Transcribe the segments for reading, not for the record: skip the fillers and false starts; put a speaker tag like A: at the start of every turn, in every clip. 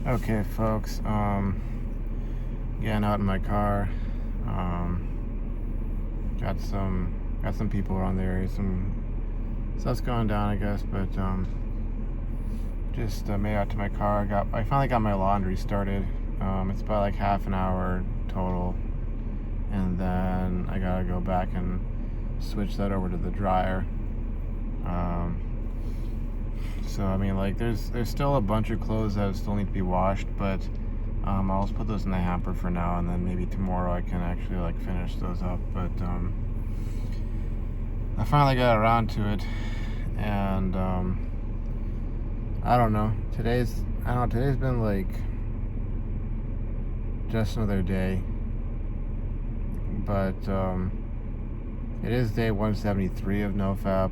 A: Okay, folks. Getting out in my car. Got some people around the area. Some stuff's going down, I guess. But just made out to my car. I finally got my laundry started. It's about like half an hour total, and then I gotta go back and switch that over to the dryer. So I mean, like, there's still a bunch of clothes that still need to be washed, but I'll just put those in the hamper for now, and then maybe tomorrow I can actually like finish those up. But I finally got around to it, and I don't know. Today's been like just another day, but it is day 173 of Nofap,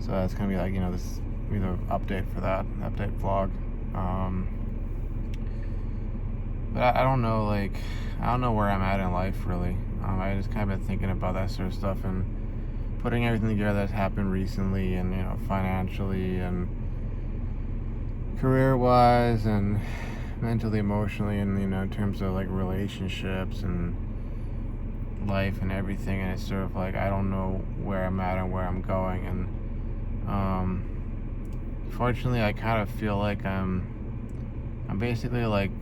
A: so that's gonna be like, this be the update for that update vlog. But I don't know, like, I don't know where I'm at in life, really. I just kind of been thinking about that sort of stuff and putting everything together that's happened recently, and financially and career-wise and mentally, emotionally, and in terms of like relationships and life and everything. And it's sort of like I don't know where I'm at and where I'm going. And fortunately, I kind of feel like I'm basically like.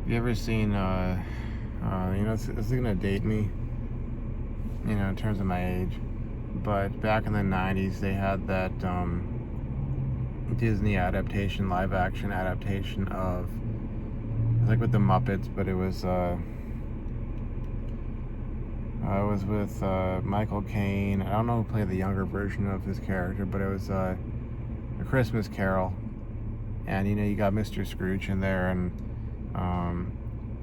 A: You ever seen, it's gonna date me, in terms of my age, but back in the 90s, they had that Disney live action adaptation of, it was like with the Muppets, but it was with Michael Caine. I don't know who played the younger version of his character, but it was A Christmas Carol, and you got Mr. Scrooge in there, and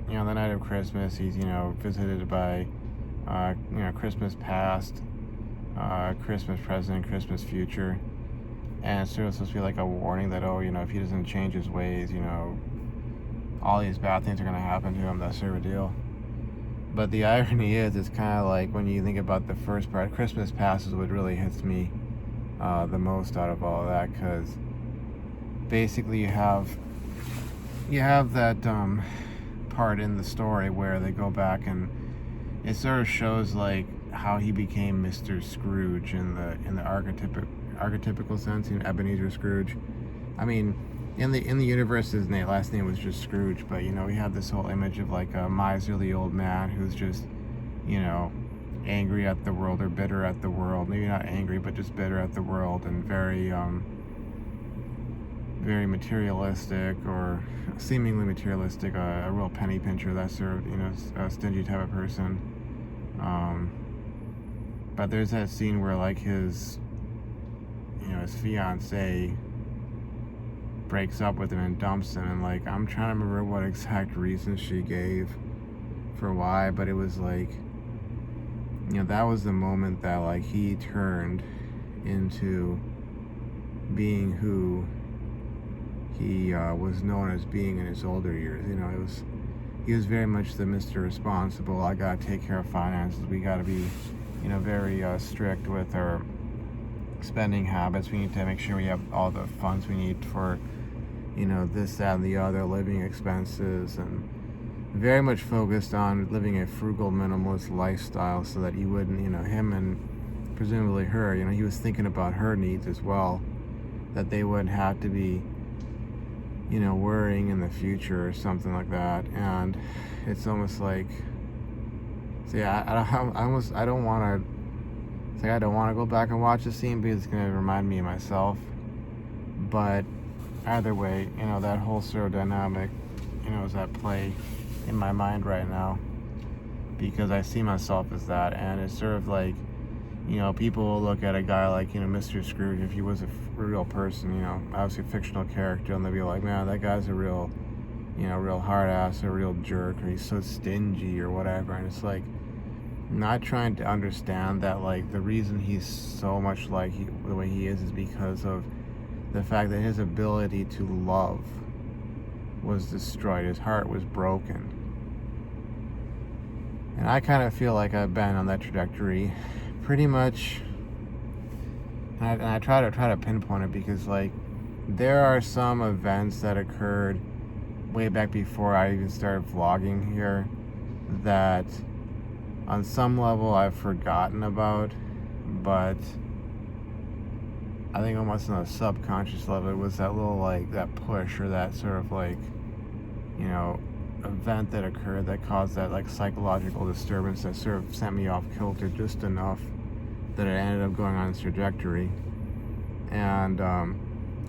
A: the night of Christmas, he's, visited by, Christmas past, Christmas present, Christmas future. And it's sort of supposed to be like a warning that, if he doesn't change his ways, all these bad things are going to happen to him, that sort of deal. But the irony is, it's kind of like when you think about the first part, Christmas past is what really hits me the most out of all of that, because basically you have that part in the story where they go back and it sort of shows like how he became Mr. Scrooge in the archetypical sense, Ebenezer Scrooge. I mean, in the universe, his last name was just Scrooge, but we have this whole image of like a miserly old man who's just angry at the world, or bitter at the world. Maybe not angry, but just bitter at the world, and very materialistic, or seemingly materialistic, a real penny pincher, that sort of, a stingy type of person. But there's that scene where like his fiance breaks up with him and dumps him, and like I'm trying to remember what exact reason she gave for why, but it was like, that was the moment that like he turned into being who he was known as being in his older years. He was very much the Mr. Responsible. I gotta take care of finances. We gotta be, very strict with our spending habits. We need to make sure we have all the funds we need for, this, that, and the other, living expenses, and very much focused on living a frugal, minimalist lifestyle, so that he wouldn't, him and presumably her, he was thinking about her needs as well, that they wouldn't have to be worrying in the future or something like that. And it's almost like, I don't want to go back and watch the scene because it's going to remind me of myself. But either way, that whole sort of dynamic, is at play in my mind right now, because I see myself as that. And it's sort of like, people will look at a guy like, Mr. Scrooge, if he was a real person, obviously a fictional character, and they'll be like, man, that guy's a real, real hard ass, a real jerk, or he's so stingy or whatever. And it's like, not trying to understand that, like, the reason he's so much like the way he is because of the fact that his ability to love was destroyed. His heart was broken. And I kind of feel like I've been on that trajectory pretty much. And I try to pinpoint it because, like, there are some events that occurred way back before I even started vlogging here that on some level I've forgotten about, but I think almost on a subconscious level it was that little like that push or that sort of like, you know, event that occurred that caused that like psychological disturbance that sort of sent me off kilter just enough that it ended up going on its trajectory. And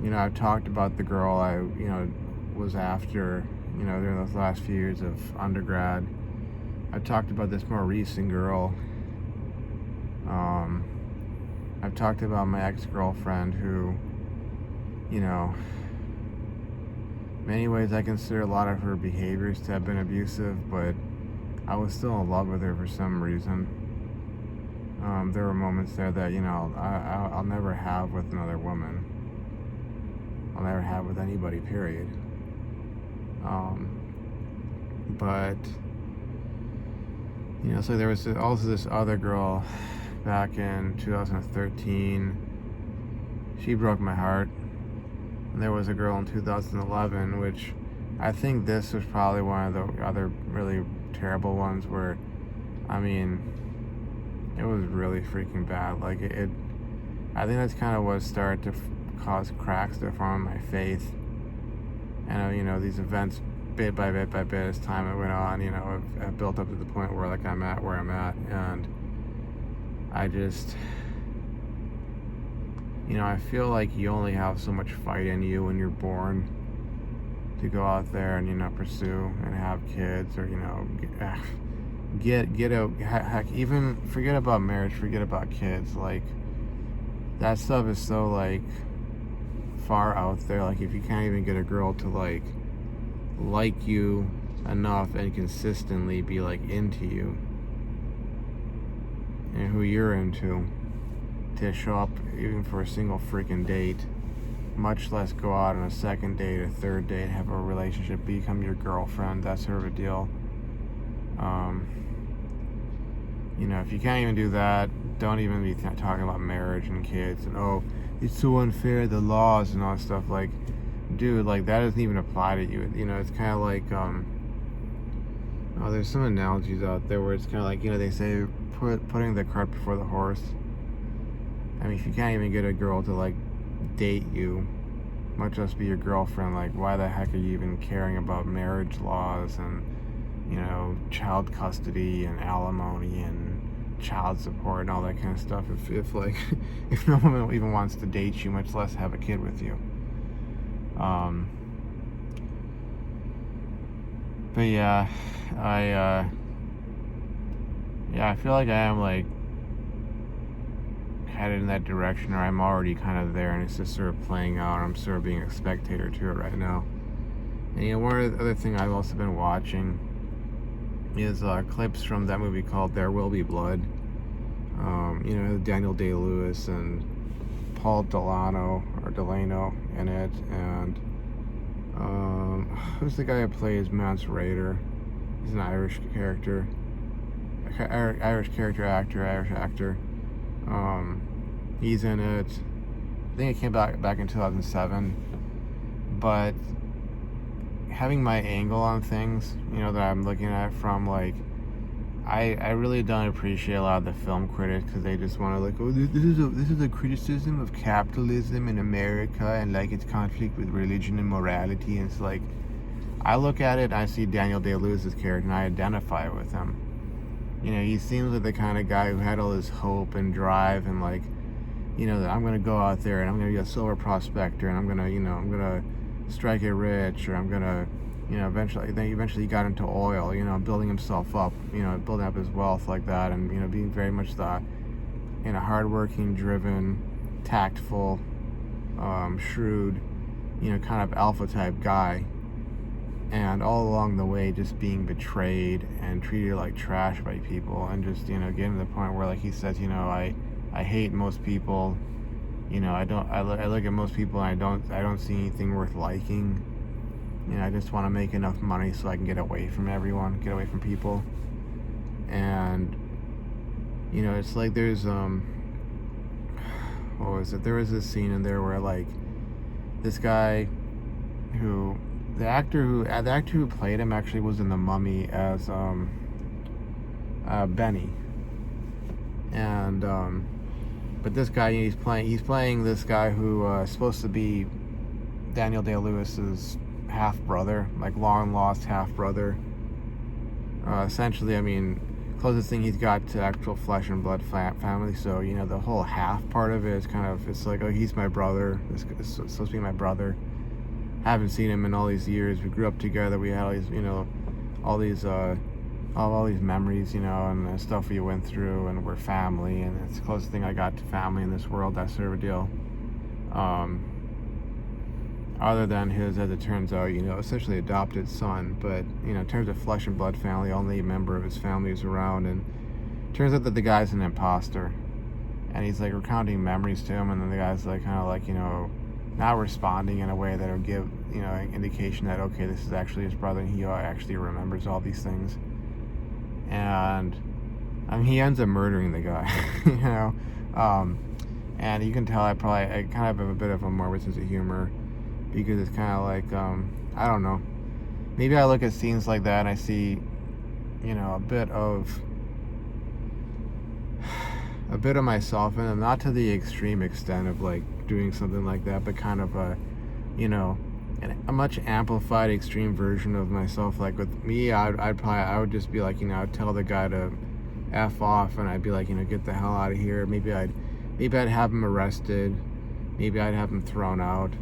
A: you know, I've talked about the girl I, you know, was after, you know, during those last few years of undergrad. I've talked about this more recent girl. I've talked about my ex-girlfriend who, you know, in many ways I consider a lot of her behaviors to have been abusive, but I was still in love with her for some reason. There were moments there that, you know, I'll never have with another woman. I'll never have with anybody, period. But, you know, so there was also this other girl back in 2013. She broke my heart. And there was a girl in 2011, which I think this was probably one of the other really terrible ones where, I mean, it was really freaking bad. Like, I think that's kind of what started to cause cracks to form in my faith. And, you know, these events, bit by bit by bit, as time went on, you know, have built up to the point where, like, I'm at where I'm at. And I just, you know, I feel like you only have so much fight in you when you're born to go out there and, you know, pursue and have kids, or, you know, get out, heck, even forget about marriage, forget about kids. Like, that stuff is so, like, far out there. Like, if you can't even get a girl to like you enough and consistently be like into you and who you're into to show up even for a single freaking date, much less go out on a second date, a third date, have a relationship, become your girlfriend, that sort of a deal. You know, if you can't even do that, don't even be talking about marriage and kids and, oh, it's so unfair, the laws and all that stuff. Like, dude, like, that doesn't even apply to you. You know, it's kind of like, oh, there's some analogies out there where it's kind of like, you know, they say putting the cart before the horse. I mean, if you can't even get a girl to, like, date you, much less be your girlfriend, like, why the heck are you even caring about marriage laws and, you know, child custody and alimony and child support and all that kind of stuff if like if no woman even wants to date you, much less have a kid with you. But yeah, I feel like I am like headed in that direction, or I'm already kind of there, and it's just sort of playing out. I'm sort of being a spectator to it right now. And, you know, one other thing I've also been watching is clips from that movie called There Will Be Blood. You know, Daniel Day-Lewis and Paul Delano in it, and who's the guy who plays Mance Rayder? He's an Irish character, Irish actor. He's in it. I think it came back in 2007. But having my angle on things, you know, that I'm looking at from, like, I really don't appreciate a lot of the film critics, because they just want to, like, oh, this is a criticism of capitalism in America and, like, its conflict with religion and morality. And it's like, I look at it and I see Daniel Day-Lewis's character and I identify with him. You know, he seems like the kind of guy who had all this hope and drive and, like, you know, that I'm going to go out there and I'm going to be a silver prospector and I'm going to, you know, I'm going to strike it rich, or I'm going to, you know, eventually he got into oil, you know, building himself up, you know, building up his wealth like that, and, you know, being very much the, you know, hardworking, driven, tactful, shrewd, you know, kind of alpha type guy. And all along the way, just being betrayed and treated like trash by people, and just, you know, getting to the point where, like he says, you know, I hate most people. You know, I look at most people and I don't see anything worth liking. You know, I just want to make enough money so I can get away from everyone, get away from people. And, you know, it's like there's what was it? There was this scene in there where, like, this guy who the actor who played him actually was in The Mummy as Benny, and but this guy, he's playing this guy who is supposed to be Daniel Day-Lewis's half brother, like long lost half brother. Essentially, I mean, closest thing he's got to actual flesh and blood family. So the whole half part of it is kind of, it's like, oh, he's my brother. It's supposed to be my brother. Haven't seen him in all these years. We grew up together. We had all these, all these memories, and the stuff we went through, and we're family, and it's the closest thing I got to family in this world, that sort of a deal. Other than his, as it turns out, essentially adopted son, but in terms of flesh and blood family, only a member of his family is around, and it turns out that the guy's an imposter, and he's like recounting memories to him, and then the guy's like kind of like not responding in a way that will give indication that, okay, this is actually his brother, and he actually remembers all these things. And I mean, he ends up murdering the guy, and you can tell I kind of have a bit of a morbid sense of humor, because it's kind of like, I don't know, maybe I look at scenes like that and I see a bit of myself in them, not to the extreme extent of like doing something like that, but kind of a much amplified extreme version of myself. Like with me, I would just be like, I'd tell the guy to F off, and I'd be like, get the hell out of here. Maybe I'd have him arrested, maybe I'd have him thrown out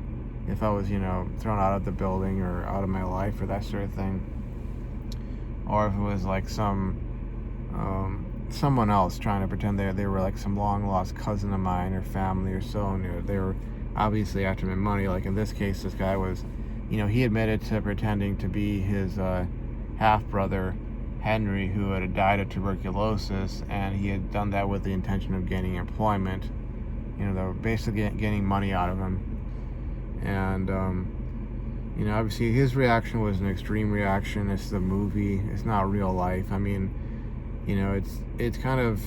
A: if I was thrown out of the building or out of my life or that sort of thing. Or if it was like someone else trying to pretend they were like some long lost cousin of mine or family or so, and they were obviously after my money. Like in this case, this guy was, he admitted to pretending to be his half brother Henry, who had died of tuberculosis, and he had done that with the intention of gaining employment. They were basically getting money out of him, and obviously his reaction was an extreme reaction. It's the movie. It's not real life. I mean, it's kind of,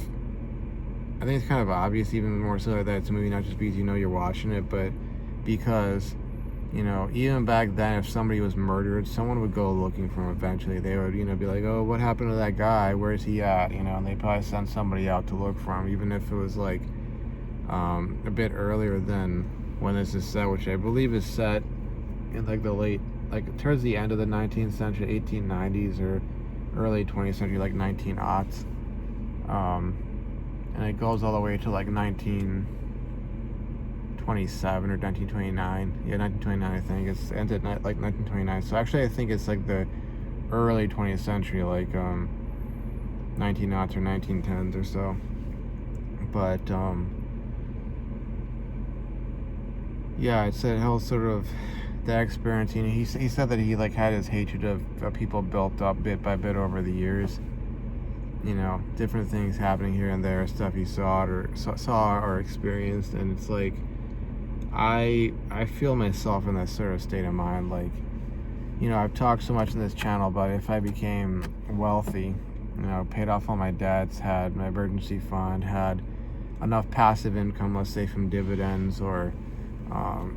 A: I think it's kind of obvious, even more so, that it's a movie, not just because you're watching it, but because even back then, if somebody was murdered, someone would go looking for him eventually. They would be like, oh, what happened to that guy, where's he at, and they'd probably send somebody out to look for him, even if it was like a bit earlier than when this is set, which I believe is set in like the late, like towards the end of the 19th century, 1890s, or early 20th century, like 1900s. And it goes all the way to like 1927 or 1929. Yeah, 1929, I think. It ends at like 1929. So actually, I think it's like the early 20th century, like 1900s or 1910s or so. But yeah, it said how sort of that experience. He said that he like had his hatred of people built up bit by bit over the years. Different things happening here and there, stuff he saw or experienced, and it's like I feel myself in that sort of state of mind. Like, I've talked so much in this channel about if I became wealthy, paid off all my debts, had my emergency fund, had enough passive income, let's say from dividends, or I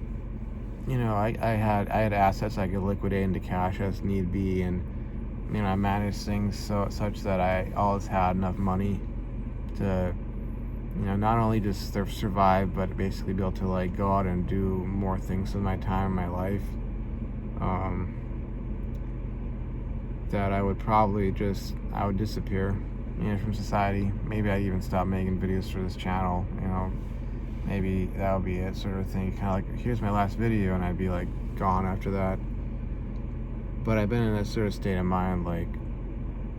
A: had assets I could liquidate into cash as need be, and I managed things such that I always had enough money to not only just survive, but basically be able to like go out and do more things with my time, my life, that I would disappear from society. Maybe I'd even stop making videos for this channel. Maybe that would be it, sort of thing. Kind of like, here's my last video, and I'd be like gone after that. But I've been in that sort of state of mind like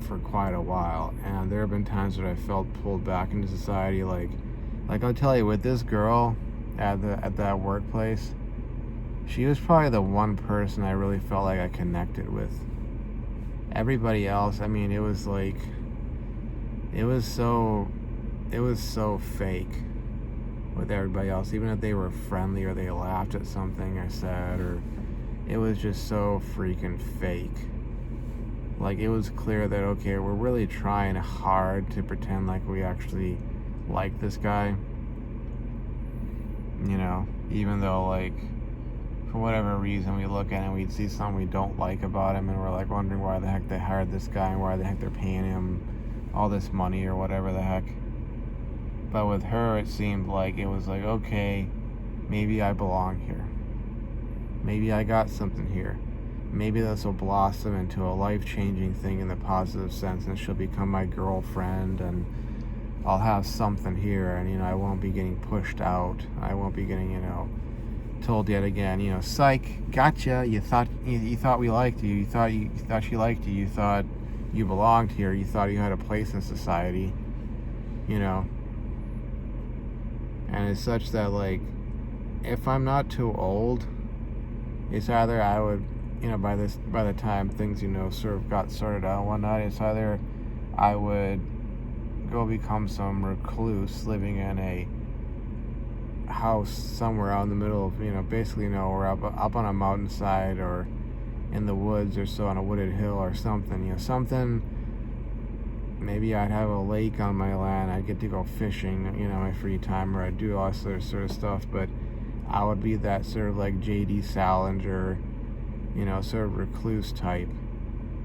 A: for quite a while, and there have been times that I felt pulled back into society. Like I'll tell you, with this girl at that workplace, she was probably the one person I really felt like I connected with. Everybody else, I mean, it was so fake with everybody else. Even if they were friendly or they laughed at something I said, or it was just so freaking fake. Like, it was clear that, okay, we're really trying hard to pretend like we actually like this guy, even though, like, for whatever reason, we look at it and we see something we don't like about him, and we're like wondering why the heck they hired this guy and why the heck they're paying him all this money or whatever the heck. But with her, it seemed like it was like, okay, maybe I belong here. Maybe I got something here. Maybe this will blossom into a life-changing thing in the positive sense, and she'll become my girlfriend, and I'll have something here, and, I won't be getting pushed out. I won't be getting, told yet again, psych, gotcha. You thought we liked you. You thought she liked you. You thought you belonged here. You thought you had a place in society. And it's such that, like, if I'm not too old, it's either I would, by the time things, sort of got sorted out and whatnot, it's either I would go become some recluse living in a house somewhere out in the middle of, basically nowhere, up on a mountainside or in the woods or so, on a wooded hill or something, something. Maybe I'd have a lake on my land. I'd get to go fishing, my free time, or I'd do all this other sort of stuff. But I would be that sort of like J.D. Salinger, sort of recluse type.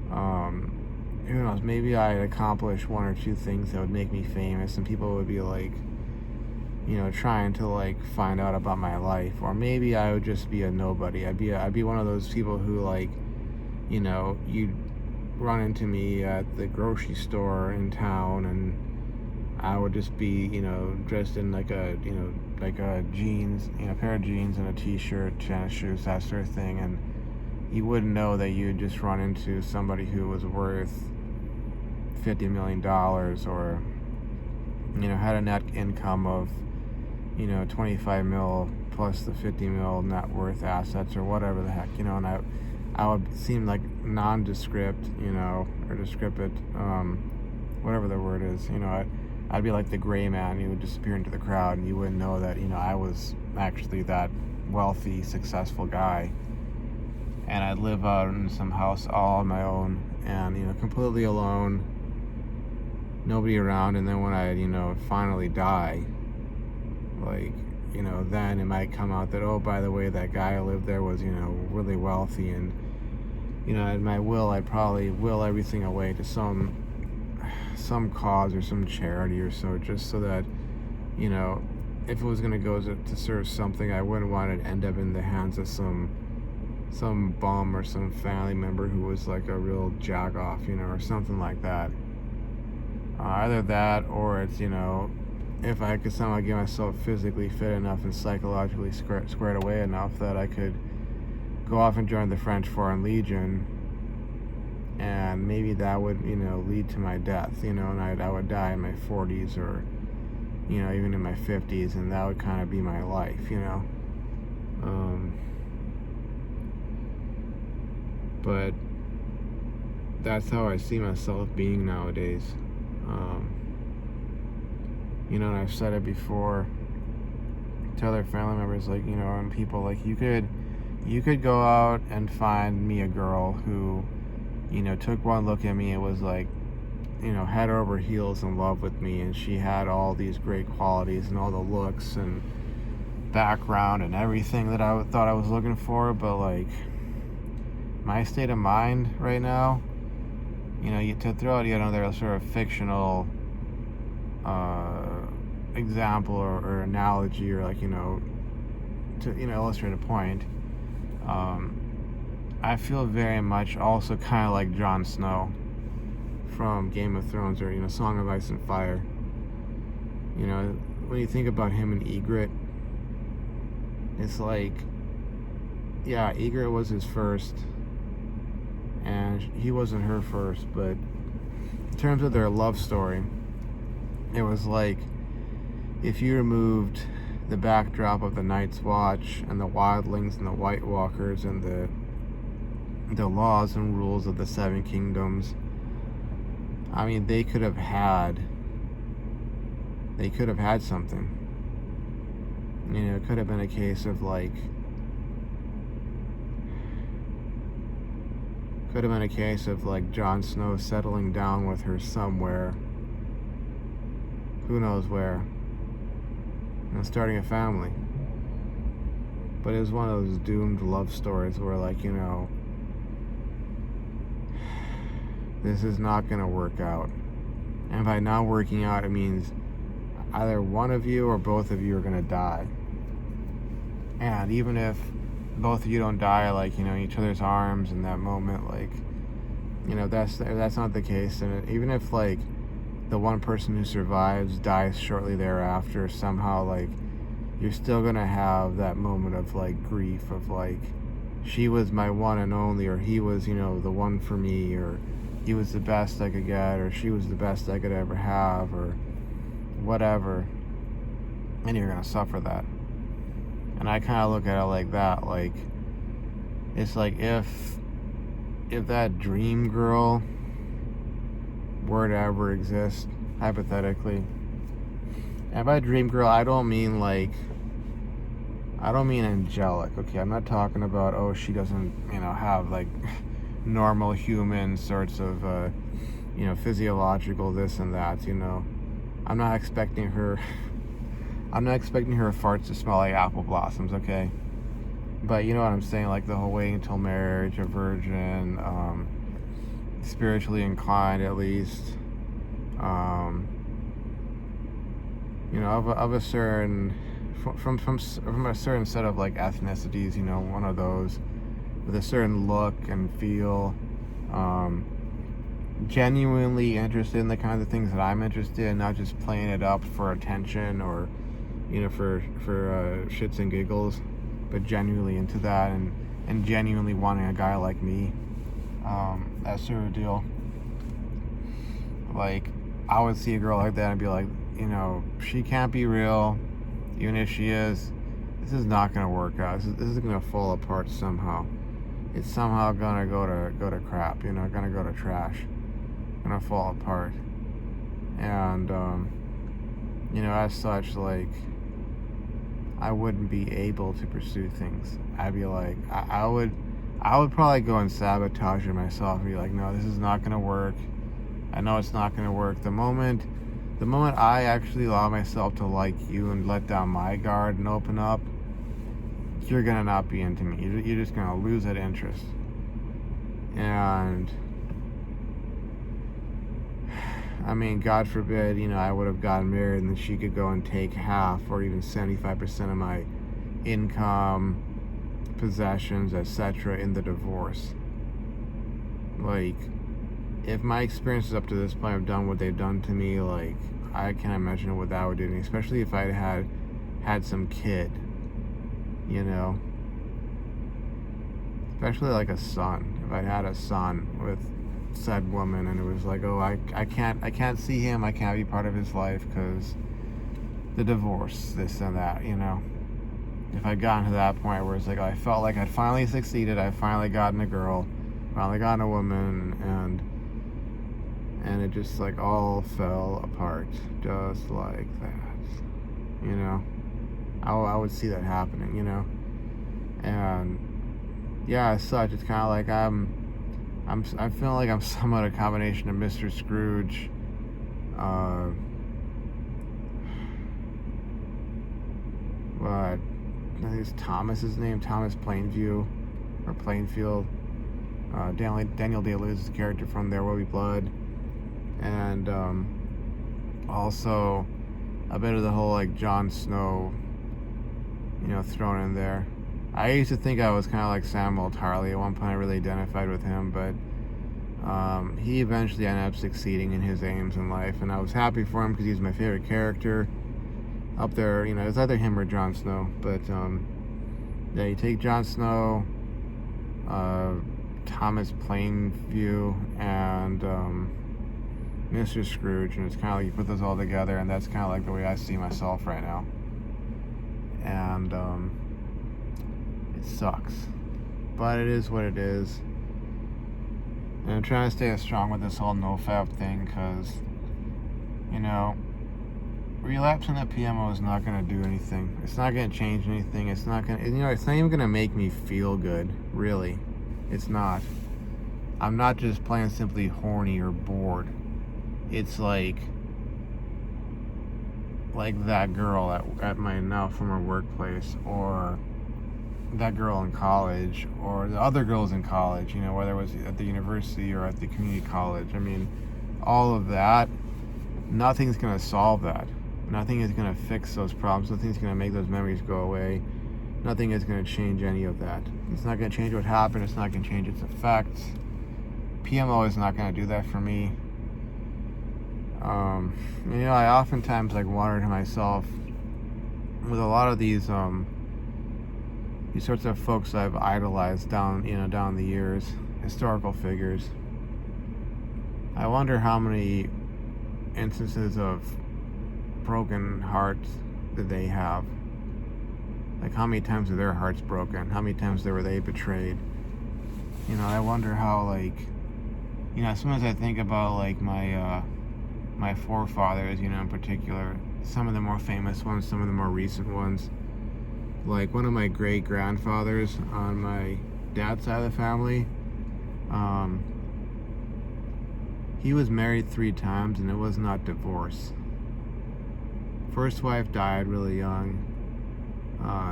A: Who knows? Maybe I'd accomplish one or two things that would make me famous, and people would be like, trying to like find out about my life. Or maybe I would just be a nobody. I'd be one of those people who, like, you'd run into me at the grocery store in town, and I would just be, dressed in like a jeans, pair of jeans and a t-shirt, tennis shoes, that sort of thing, and you wouldn't know that you'd just run into somebody who was worth $50 million, or, had a net income of, 25 mil plus the 50 mil net worth assets, or whatever the heck, and I would seem like nondescript, or descriptive, whatever the word is, I'd be like the gray man. You would disappear into the crowd, and you wouldn't know that, I was actually that wealthy, successful guy. And I'd live out in some house all on my own, and, completely alone, nobody around. And then when I, finally die, like, then it might come out that, oh, by the way, that guy who lived there was, really wealthy, and, in my will, I'd probably will everything away to some cause or some charity or so, just so that, if it was going to go to serve something, I wouldn't want it to end up in the hands of some bum or some family member who was like a real jack-off, or something like that. Either that, or it's, if I could somehow get myself physically fit enough and psychologically squared away enough that I could go off and join the French Foreign Legion, and maybe that would, lead to my death, and I would die in my 40s, or, even in my 50s, and that would kind of be my life, but that's how I see myself being nowadays. And I've said it before to other family members, like, and people, like, you could go out and find me a girl who, took one look at me and was like, head over heels in love with me, and she had all these great qualities and all the looks and background and everything that I thought I was looking for. But, like, my state of mind right now, to throw out another sort of fictional example or analogy, or, like, to illustrate a point, I feel very much also kind of like Jon Snow from Game of Thrones, or Song of Ice and Fire. When you think about him and Ygritte, it's like, yeah, Ygritte was his first, and he wasn't her first, but in terms of their love story, it was like, if you removed the backdrop of the Night's Watch and the wildlings and the White Walkers and the laws and rules of the Seven Kingdoms, I mean, they could have had something. It could have been a case of, like, Jon Snow settling down with her somewhere, who knows where, and starting a family. But it was one of those doomed love stories where, like, you know, this is not going to work out. And by not working out, it means either one of you or both of you are going to die. And even if both of you don't die, like, you know, in each other's arms in that moment, like, you know, that's not the case. And even if, like, the one person who survives dies shortly thereafter, somehow, like, you're still gonna have that moment of, like, grief of, like, she was my one and only, or he was, you know, the one for me, or he was the best I could get, or she was the best I could ever have, or whatever. And you're gonna suffer that. And I kind of look at it like that, like, it's like if that dream girl were to ever exist, hypothetically, and by dream girl, I don't mean angelic, okay? I'm not talking about, oh, she doesn't, you know, have, like, normal human sorts of, you know, physiological this and that, you know. I'm not expecting her farts to smell like apple blossoms, okay? But you know what I'm saying, like the whole waiting until marriage, a virgin, spiritually inclined at least, you know, of a certain, from a certain set of, like, ethnicities, you know, one of those with a certain look and feel, genuinely interested in the kinds of things that I'm interested in, not just playing it up for attention or, you know, for shits and giggles, but genuinely into that, and genuinely wanting a guy like me, that sort of deal. Like, I would see a girl like that and be like, you know, she can't be real. Even if she is, this is not gonna work out. This is gonna fall apart somehow. It's somehow gonna go to crap. You know, gonna go to trash. Gonna fall apart. And you know, as such, like, I wouldn't be able to pursue things. I'd be like, I would probably go and sabotage it myself and be like, no, this is not gonna work. I know it's not gonna work. The moment I actually allow myself to like you and let down my guard and open up, you're gonna not be into me. You're just gonna lose that interest. And I mean, God forbid, you know, I would have gotten married and then she could go and take half or even 75% of my income, possessions, etc. in the divorce. Like, if my experiences up to this point have done what they've done to me, like, I can't imagine what that would do to me, especially if I had some kid, you know, especially like a son. If I had a son with said woman and it was like, oh, I can't see him, I can't be part of his life because the divorce, this and that, you know. If I'd gotten to that point where it's like, I felt like I'd finally succeeded, I'd finally gotten a girl, finally gotten a woman, and it just, like, all fell apart just like that, you know. I would see that happening, you know. And yeah, as such, it's kind of like I feel like I'm somewhat a combination of Mr. Scrooge, what, I think it's Thomas's name, Thomas Plainview, or Plainfield, Daniel Day-Lewis' character from There Will Be Blood, and also a bit of the whole, like, Jon Snow, you know, thrown in there. I used to think I was kind of like Samuel Tarly. At one point I really identified with him, but he eventually ended up succeeding in his aims in life, and I was happy for him because he's my favorite character up there. You know, it's either him or Jon Snow, but yeah, you take Jon Snow, Thomas Plainview, and Mr. Scrooge, and it's kind of like you put those all together, and that's kind of like the way I see myself right now. And it sucks, but it is what it is. And I'm trying to stay strong with this whole Nofap thing, because, you know, relapsing the PMO is not going to do anything. It's not going to change anything. It's not going to, you know, it's not even going to make me feel good, really. It's not. I'm not just plain and simply horny or bored. It's like that girl at my now former workplace, or that girl in college or the other girls in college, you know, whether it was at the university or at the community college. I mean, all of that, nothing's going to solve that. Nothing is going to fix those problems. Nothing's going to make those memories go away. Nothing is going to change any of that. It's not going to change what happened. It's not going to change its effects. PMO is not going to do that for me. You know, I oftentimes like wonder to myself, with a lot of these sorts of folks I've idolized down the years, historical figures, I wonder how many instances of broken hearts did they have. Like, how many times were their hearts broken? How many times were they betrayed? You know, I wonder how, like, you know, sometimes I think about, like, my forefathers, you know, in particular, some of the more famous ones, some of the more recent ones. Like, one of my great-grandfathers on my dad's side of the family, he was married 3 times, and it was not divorce. First wife died really young.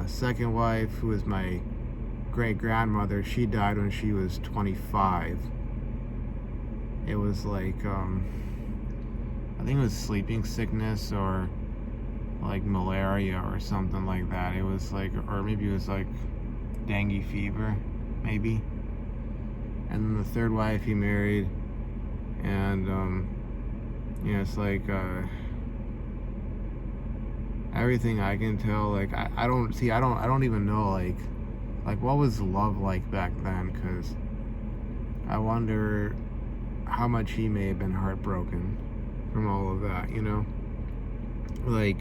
A: Second wife, who was my great-grandmother, she died when she was 25. It was like, I think it was sleeping sickness or like malaria or something like that. It was like, or maybe it was like dengue fever, maybe. And then the third wife he married, and you know, it's like, everything I can tell, like, I don't even know, like what was love like back then, because I wonder how much he may have been heartbroken from all of that, you know? Like,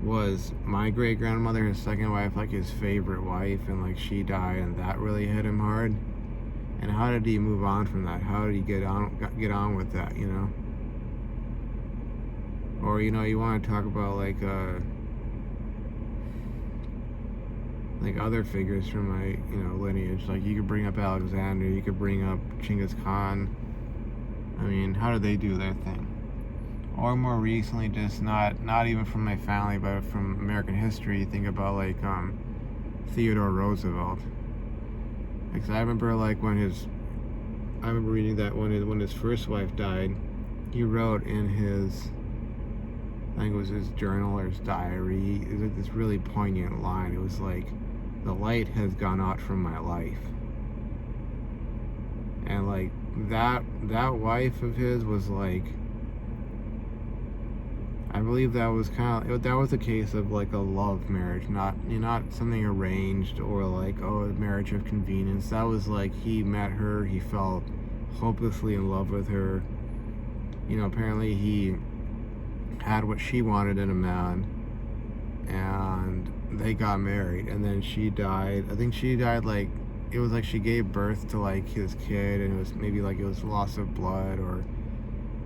A: was my great-grandmother, his second wife, like his favorite wife, and like she died and that really hit him hard? And how did he move on from that? How did he get on with that, you know? Or, you know, you want to talk about like other figures from my, you know, lineage. Like, you could bring up Alexander, you could bring up Genghis Khan. I mean, how did they do their thing? Or more recently, just not even from my family, but from American history, think about like Theodore Roosevelt. Because I remember like I remember reading that when his first wife died, he wrote in his, I think it was his journal or his diary, it was like this really poignant line. It was like, "The light has gone out from my life." And like that wife of his was like, I believe that was that was a case of like a love marriage, not something arranged or like, oh, a marriage of convenience. That was like, he met her, he fell hopelessly in love with her. You know, apparently he had what she wanted in a man, and they got married, and then she died. I think she died like, it was like she gave birth to like his kid, and it was maybe like it was loss of blood, or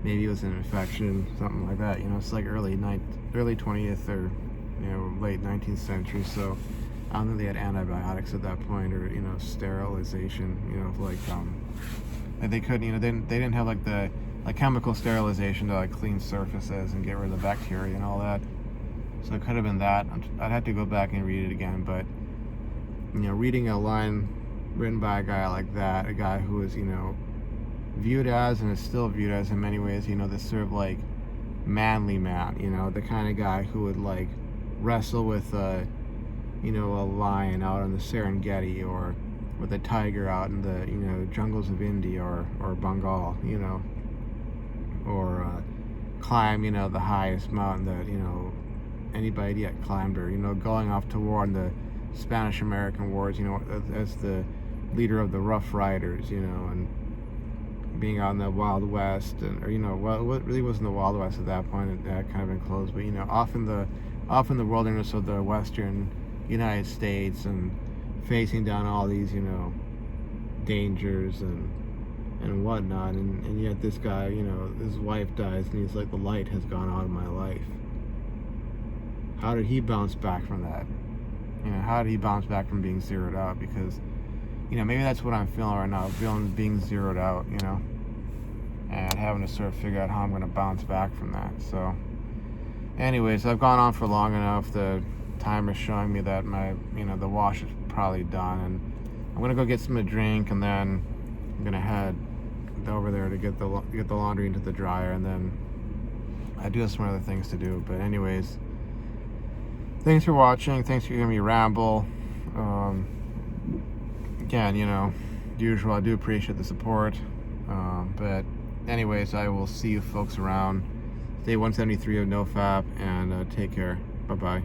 A: maybe it was an infection, something like that. You know, it's like early 20th or, you know, late 19th century. So I don't think they had antibiotics at that point, or, you know, sterilization. You know, like they couldn't, you know, they didn't have like the chemical sterilization to like clean surfaces and get rid of the bacteria and all that. So it could have been that. I'd have to go back and read it again, but, you know, reading a line written by a guy like that, a guy who is, you know, viewed as, and is still viewed as in many ways, you know, this sort of like manly man, you know, the kind of guy who would like wrestle with you know, a lion out on the Serengeti, or with a tiger out in the, you know, jungles of India or Bengal, you know, or climb, you know, the highest mountain that, you know, anybody yet climbed, or, you know, going off to war in the Spanish-American Wars, you know, as the leader of the Rough Riders, you know, and being out in the Wild West, and, or, you know, well, it really wasn't the Wild West at that point, it had kind of been closed, but, you know, off in the wilderness of the western United States, and facing down all these, you know, dangers and whatnot, and yet this guy, you know, his wife dies, and he's like, the light has gone out of my life. How did he bounce back from that? You know, how did he bounce back from being zeroed out? Because, you know, maybe that's what I'm feeling right now, feeling being zeroed out, you know, and having to sort of figure out how I'm going to bounce back from that. So anyways, I've gone on for long enough. The timer showing me that my, the wash is probably done, and I'm gonna go get some to drink, and then I'm gonna head over there to get the laundry into the dryer, and then I do have some other things to do. But anyways, thanks for watching. Thanks for hearing me ramble. Again, usual, I do appreciate the support. But anyways, I will see you folks around. Day 173 of Nofap, and take care. Bye-bye.